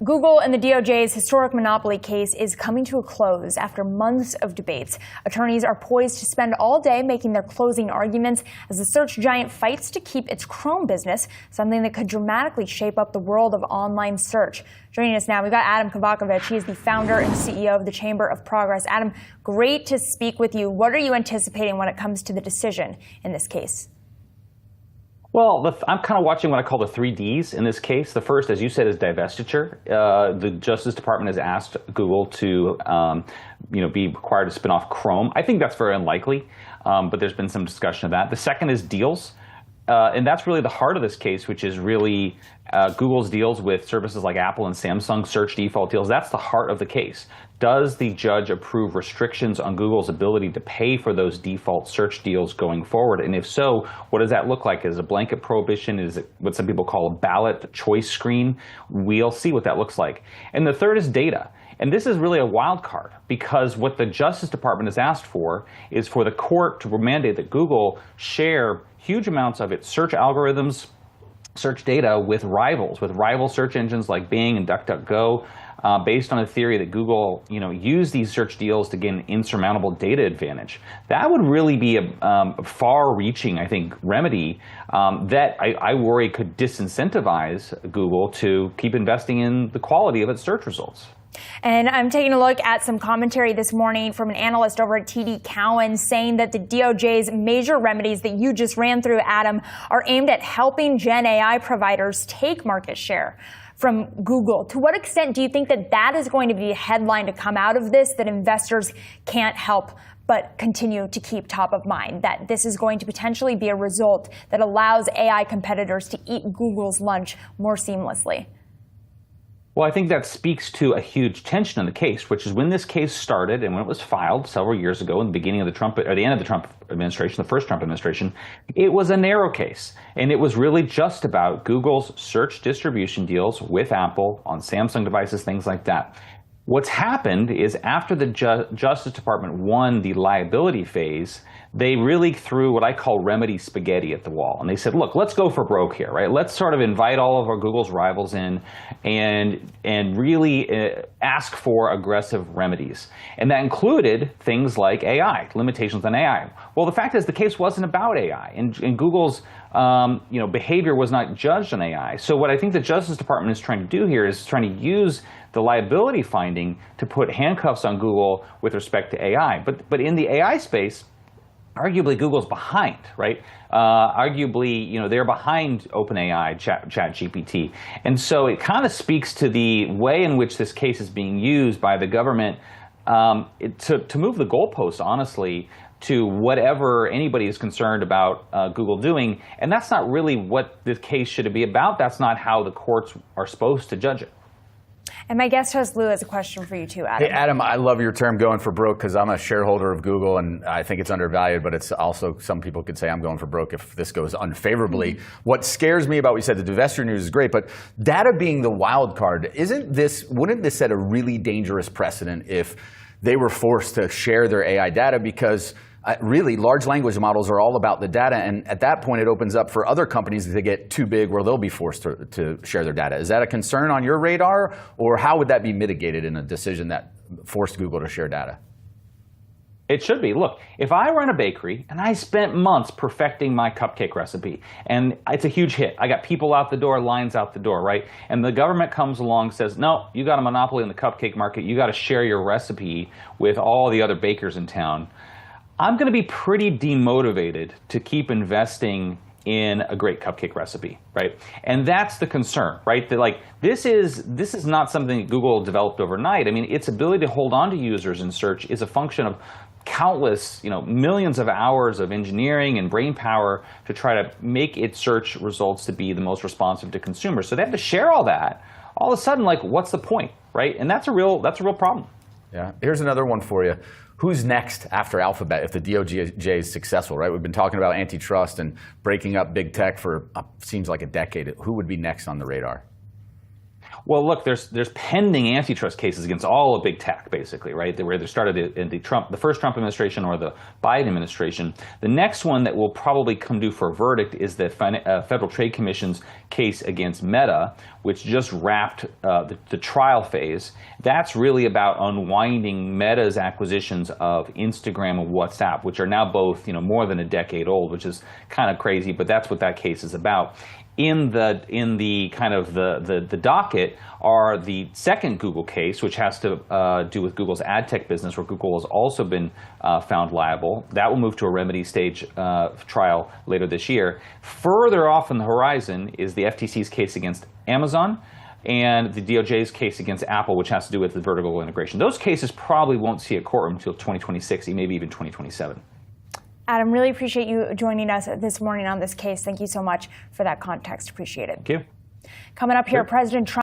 Google and the DOJ's historic monopoly case is coming to a close after months of debates. Attorneys are poised to spend all day making their closing arguments as the search giant fights to keep its Chrome business, something that could dramatically shape up the world of online search. Joining us now, we've got Adam Kovakovich. He is the founder and CEO of the Chamber of Progress. Adam, great to speak with you. What are you anticipating when it comes to the decision in this case? Well, I'm kind of watching what I call the 3Ds in this case. The first, as you said, is divestiture. The Justice Department has asked Google to, be required to spin off Chrome. I think that's very unlikely, but there's been some discussion of that. The second is deals. And that's really the heart of this case, which is really Google's deals with services like Apple and Samsung, search default deals. That's the heart of the case. Does the judge approve restrictions on Google's ability to pay for those default search deals going forward? And if so, what does that look like? Is it a blanket prohibition? Is it what some people call a ballot choice screen? We'll see what that looks like. And the third is data. And this is really a wild card, because what the Justice Department has asked for is for the court to mandate that Google share huge amounts of its search algorithms, search data with rival search engines like Bing and DuckDuckGo, based on a theory that Google, used these search deals to gain an insurmountable data advantage. That would really be a far-reaching, I think, remedy that I worry could disincentivize Google to keep investing in the quality of its search results. And I'm taking a look at some commentary this morning from an analyst over at TD Cowen saying that the DOJ's major remedies that you just ran through, Adam, are aimed at helping Gen AI providers take market share from Google. To what extent do you think that that is going to be a headline to come out of this that investors can't help but continue to keep top of mind, that this is going to potentially be a result that allows AI competitors to eat Google's lunch more seamlessly? Well, I think that speaks to a huge tension in the case, which is when this case started and when it was filed several years ago in the beginning of the end of the Trump administration, the first Trump administration, it was a narrow case. And it was really just about Google's search distribution deals with Apple on Samsung devices, things like that. What's happened is after the Justice Department won the liability phase, they really threw what I call remedy spaghetti at the wall. And they said, look, let's go for broke here, right? Let's sort of invite all of our Google's rivals in and really ask for aggressive remedies. And that included things like AI, limitations on AI. Well, the fact is the case wasn't about AI, and Google's behavior was not judged on AI. So what I think the Justice Department is trying to do here is trying to use the liability finding to put handcuffs on Google with respect to AI. But in the AI space, arguably Google's behind, right? Arguably, they're behind OpenAI, ChatGPT. And so it kind of speaks to the way in which this case is being used by the government to move the goalposts, honestly, to whatever anybody is concerned about Google doing. And that's not really what this case should be about. That's not how the courts are supposed to judge it. And my guest host, Lou, has a question for you too, Adam. Hey, Adam, I love your term going for broke because I'm a shareholder of Google and I think it's undervalued, but it's also, some people could say I'm going for broke if this goes unfavorably. Mm-hmm. What scares me about what you said, the divestiture news is great, but data being the wild card, wouldn't this set a really dangerous precedent if they were forced to share their AI data? Because really, large language models are all about the data, and at that point it opens up for other companies to get too big where they'll be forced to share their data. Is that a concern on your radar, or how would that be mitigated in a decision that forced Google to share data? It should be. Look, if I run a bakery and I spent months perfecting my cupcake recipe and it's a huge hit, I got people out the door, lines out the door, right? And the government comes along and says, no, you got a monopoly in the cupcake market. You got to share your recipe with all the other bakers in town. I'm going to be pretty demotivated to keep investing in a great cupcake recipe, right? And that's the concern, right? That this is not something that Google developed overnight. I mean, its ability to hold on to users in search is a function of countless, millions of hours of engineering and brain power to try to make its search results to be the most responsive to consumers. So they have to share all that. All of a sudden, what's the point, right? And that's a real problem. Yeah. Here's another one for you. Who's next after Alphabet if the DOJ is successful, right? We've been talking about antitrust and breaking up big tech for seems like a decade. Who would be next on the radar? Well, look, there's pending antitrust cases against all of big tech, basically, right? They were either started in the first Trump administration or the Biden administration. The next one that will probably come due for a verdict is the Federal Trade Commission's case against Meta, which just wrapped the trial phase. That's really about unwinding Meta's acquisitions of Instagram and WhatsApp, which are now both, more than a decade old, which is kind of crazy, but that's what that case is about. In the kind of the docket are the second Google case, which has to do with Google's ad tech business, where Google has also been found liable. That will move to a remedy stage trial later this year. Further off on the horizon is the FTC's case against Amazon and the DOJ's case against Apple, which has to do with the vertical integration. Those cases probably won't see a courtroom until 2026, maybe even 2027. Adam, really appreciate you joining us this morning on this case. Thank you so much for that context. Appreciate it. Thank you. Coming up here, President Trump